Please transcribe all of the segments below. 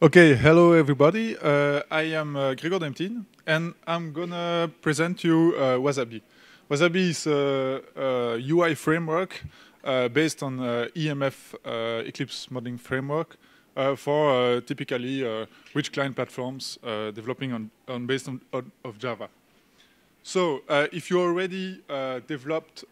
Okay, hello everybody. I am Gregor Demtin, and I'm gonna present you Wazaabi. Wazaabi is a UI framework based on EMF Eclipse modeling framework for typically rich client platforms developing based on of Java. So if you already developed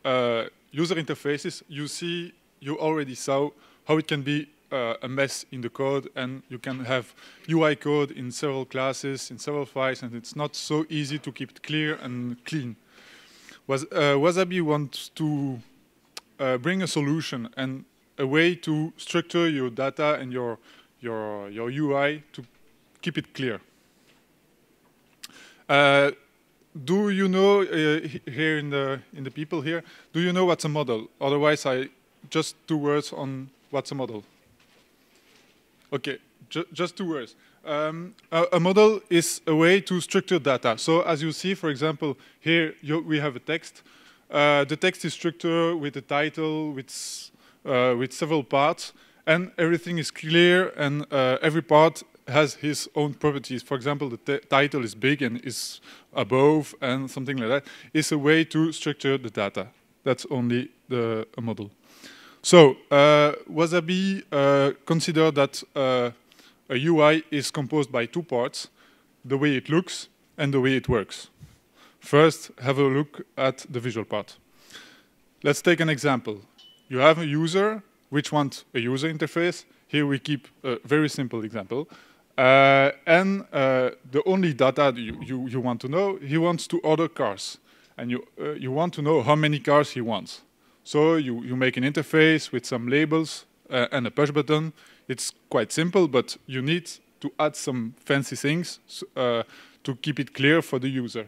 user interfaces, you already saw how it can be a mess in the code, and you can have UI code in several classes, in several files, and it's not so easy to keep it clear and clean. Wazaabi wants to bring a solution and a way to structure your data and your UI to keep it clear. Do you know here in the people here? Do you know what's a model? Otherwise, just 2 words on what's a model. Okay, just 2 words. A model is a way to structure data. So as you see, for example, here we have a text. The text is structured with a title, with several parts, and everything is clear, and every part has his own properties. For example, the title is big and is above, and something like that. It's a way to structure the data. That's only a model. So Wazaabi consider that a UI is composed by 2 parts, the way it looks and the way it works. First, have a look at the visual part. Let's take an example. You have a user which wants a user interface. Here we keep a very simple example. And the only data you want to know, he wants to order cars. And you want to know how many cars he wants. So you make an interface with some labels and a push button. It's quite simple, but you need to add some fancy things to keep it clear for the user.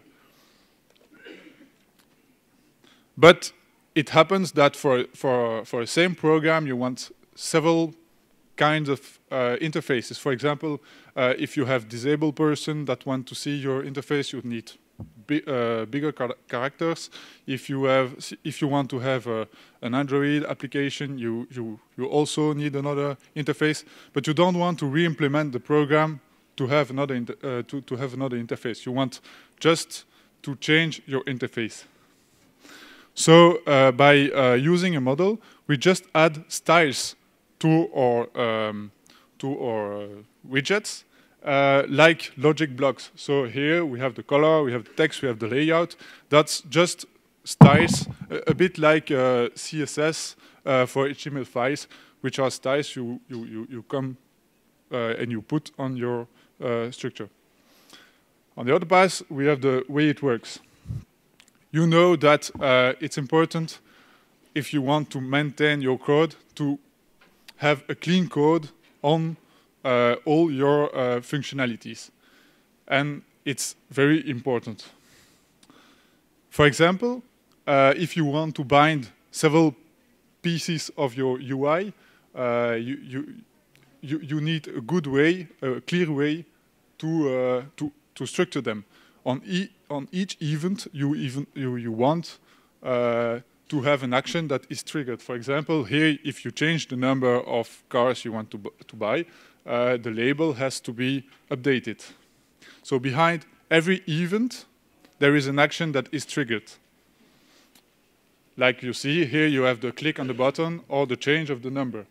But it happens that for the same program, you want several kinds of interfaces. For example, if you have disabled person that want to see your interface, you need bigger characters. If you want to have an Android application, you also need another interface. But you don't want to re-implement the program to have another interface. You want just to change your interface. So by using a model, we just add styles to our widgets. Like logic blocks. So here we have the color, we have the text, we have the layout. That's just styles, a bit like CSS for HTML files, which are styles you come and you put on your structure. On the other path, we have the way it works. You know that it's important, if you want to maintain your code, to have a clean code on all your functionalities. And it's very important. For example, if you want to bind several pieces of your UI, you need a good way, a clear way to structure them. On each event, you want to have an action that is triggered. For example, here, if you change the number of cars you want to buy, the label has to be updated. So behind every event, there is an action that is triggered. Like you see, here you have the click on the button or the change of the number.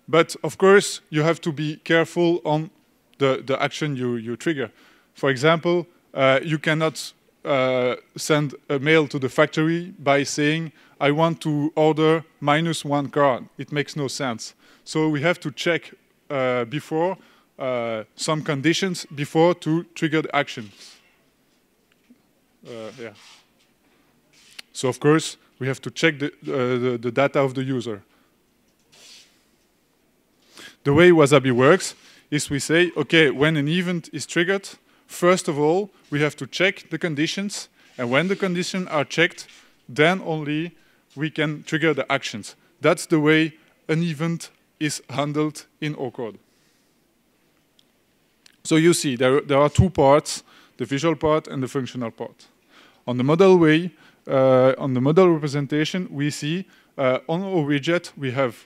But of course, you have to be careful on the action you trigger. For example, you cannot send a mail to the factory by saying, I want to order -1 car. It makes no sense. So we have to check before some conditions before to trigger the action. Yeah. So of course, we have to check the data of the user. The way Wazaabi works is we say, okay, when an event is triggered, first of all, we have to check the conditions. And when the conditions are checked, then only we can trigger the actions. That's the way an event is handled in our code. So you see, there are 2 parts, the visual part and the functional part. On the model way, on the model representation, we see on our widget, we have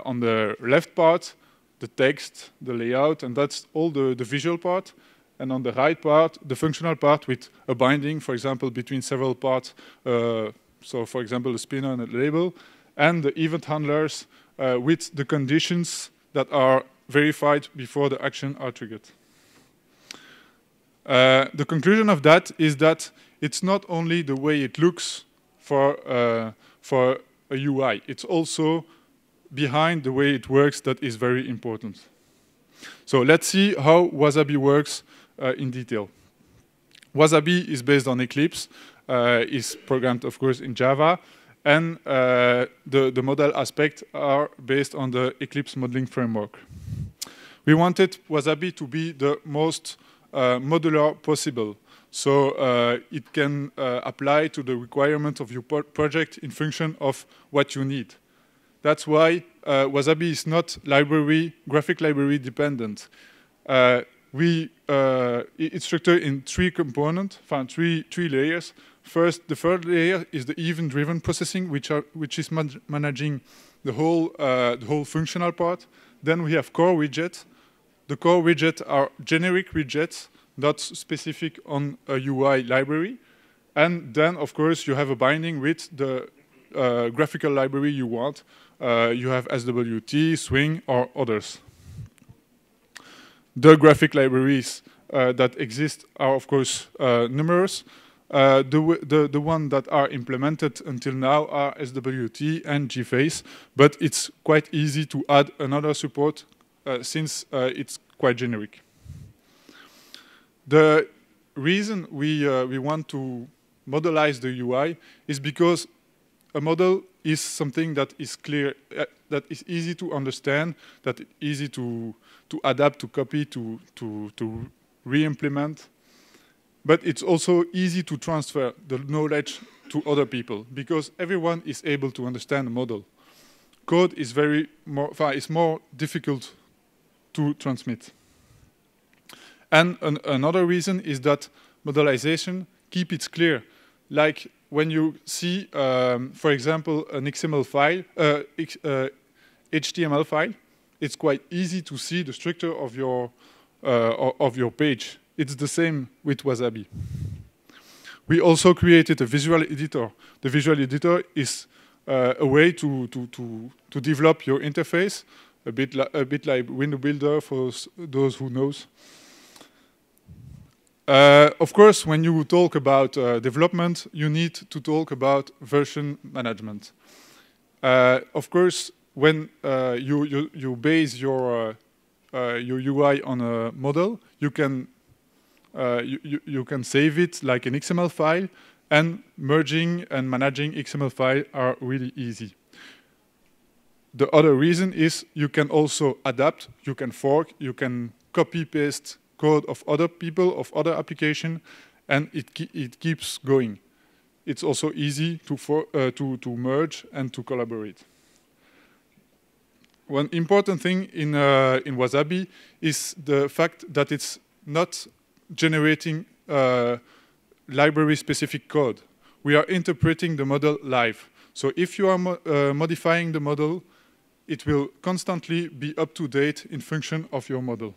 on the left part, the text, the layout, and that's all the visual part. And on the right part, the functional part with a binding, for example, between several parts. So for example, a spinner and a label, and the event handlers with the conditions that are verified before the action are triggered. The conclusion of that is that it's not only the way it looks for a UI, it's also behind the way it works that is very important. So let's see how Wazaabi works in detail. Wazaabi is based on Eclipse, is programmed, of course, in Java, and the model aspects are based on the Eclipse modeling framework. We wanted Wazaabi to be the most modular possible, so it can apply to the requirement of your project in function of what you need. That's why Wazaabi is not graphic library dependent. It's structured in 3 components, three layers. First, the third layer is the event-driven processing, which is managing the whole functional part. Then we have core widgets. The core widgets are generic widgets, not specific on a UI library. And then, of course, you have a binding with the graphical library you want. You have SWT, Swing, or others. The graphic libraries that exist are, of course, numerous. The ones that are implemented until now are SWT and GFace, but it's quite easy to add another support since it's quite generic. The reason we want to modelize the UI is because a model is something that is clear, that is easy to understand, that is easy to adapt, to copy, to re-implement. But it's also easy to transfer the knowledge to other people because everyone is able to understand the model. Code is more difficult to transmit. And another reason is that modelization keeps it clear. Like when you see, for example, an XML file, HTML file, it's quite easy to see the structure of your page. It's the same with Wazaabi. We also created a visual editor. The visual editor is a way to develop your interface, a bit like window builder for those who knows. Of course, when you talk about development, you need to talk about version management. Of course, when you base your UI on a model, you can save it like an XML file, and merging and managing XML file are really easy. The other reason is you can also adapt, you can fork, you can copy-paste code of other people, of other application, and it keeps going. It's also easy to merge and to collaborate. One important thing in Wazaabi is the fact that it's not generating library-specific code. We are interpreting the model live. So if you are modifying the model, it will constantly be up to date in function of your model.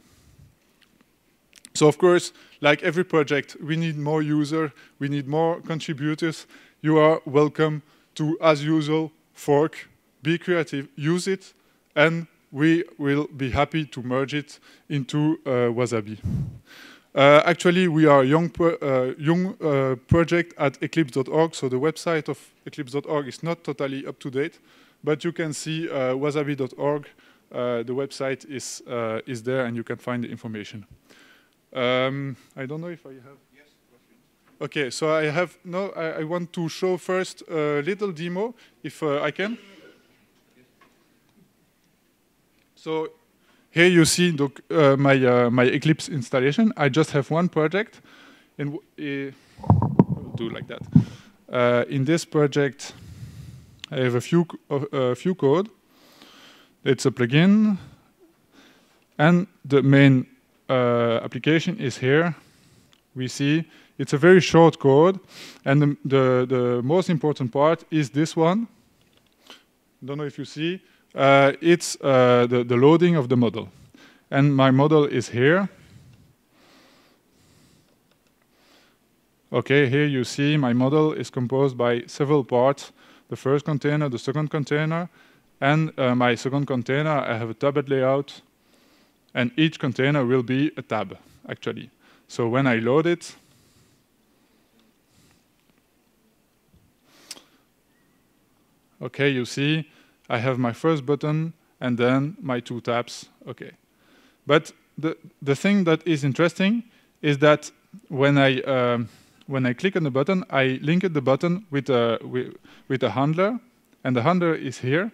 So of course, like every project, we need more users, we need more contributors. You are welcome to, as usual, fork, be creative, use it, and we will be happy to merge it into Wazaabi. Actually, we are a young project at eclipse.org, so the website of eclipse.org is not totally up to date, but you can see wazaabi.org. The website is there, and you can find the information. I don't know if I have. Yes. Okay, so I want to show first a little demo, if I can. So here you see my Eclipse installation. I just have one project, and I'll do like that. In this project, I have a few code. It's a plugin, and the main application is here. We see it's a very short code, and the most important part is this one. Don't know if you see. it's the loading of the model. And my model is here. Okay, here you see my model is composed by several parts. The first container, the second container, and my second container, I have a tablet layout, and each container will be a tab, actually. So when I load it, okay, you see, I have my first button, and then my 2 tabs, okay. But the thing that is interesting is that when I click on the button, I link the button with a handler, and the handler is here.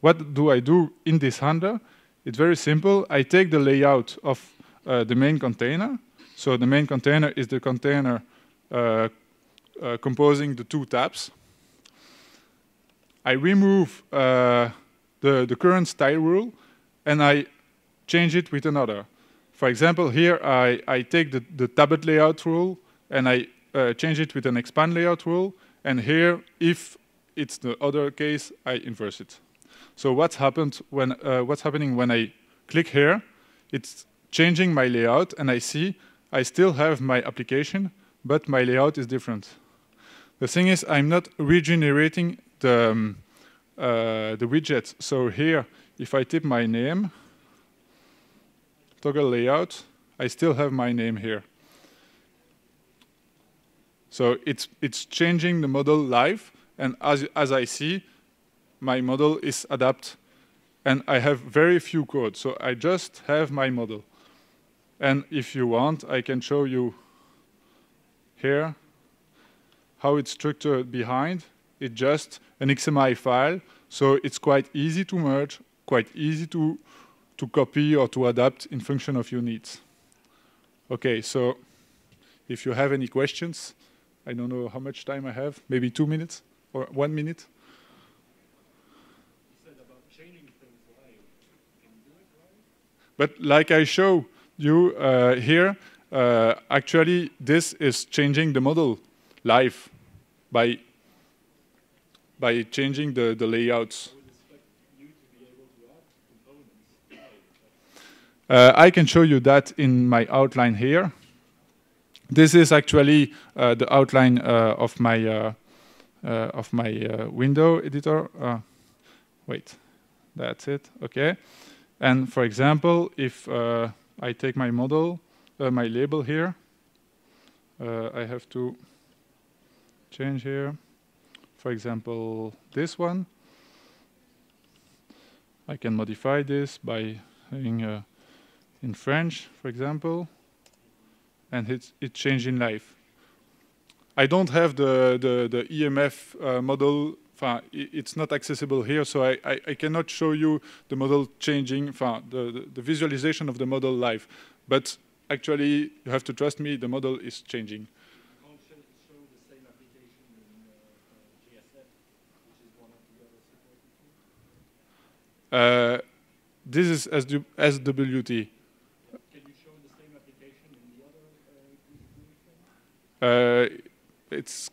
What do I do in this handler? It's very simple. I take the layout of the main container. So the main container is the container composing the 2 tabs. I remove the current style rule, and I change it with another. For example, here I take the tablet layout rule, and I change it with an expand layout rule. And here, if it's the other case, I inverse it. So what's happening when I click here? It's changing my layout, and I see I still have my application, but my layout is different. The thing is, I'm not regenerating the widgets. So here, if I type my name, toggle layout, I still have my name here. So it's changing the model live, and as I see, my model is adapt, and I have very few code. So I just have my model. And if you want, I can show you here how it's structured behind. It's just an XML file, so it's quite easy to merge, quite easy to copy or to adapt in function of your needs. Okay, so if you have any questions, I don't know how much time I have, maybe 2 minutes or 1 minute. You said about changing things live. Can you do it live? But like I show you here, actually this is changing the model live by changing the layouts. I would expect you to be able to add components. I can show you that in my outline here. This is actually the outline of my window editor. Wait, that's it. Okay. And for example, if I take my model, my label here, I have to change here. For example, this one. I can modify this by having in French, for example, and it's changing live. I don't have the EMF model. It's not accessible here, so I cannot show you the model changing, the visualization of the model live. But actually, you have to trust me, the model is changing. You can't show the same application in GSF, which is one of the other supported tools. This is SWT. Can you show the same application in the other GUI? It's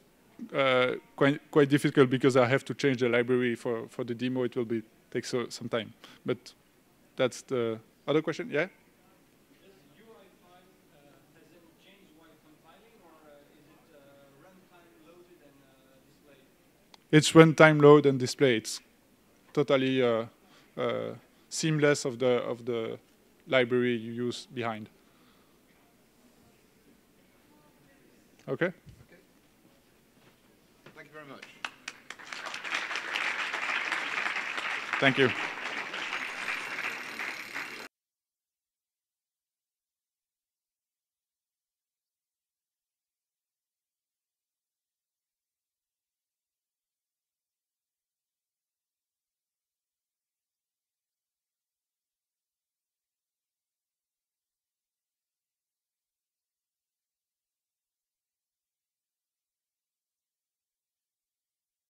quite difficult because I have to change the library for the demo. It will take some time. But that's the other question. Yeah? Does UI file, has it changed while compiling, or is it runtime loaded and displayed? It's runtime load and display. It's totally seamless of the library you use behind. Okay? Thank you very much. Thank you.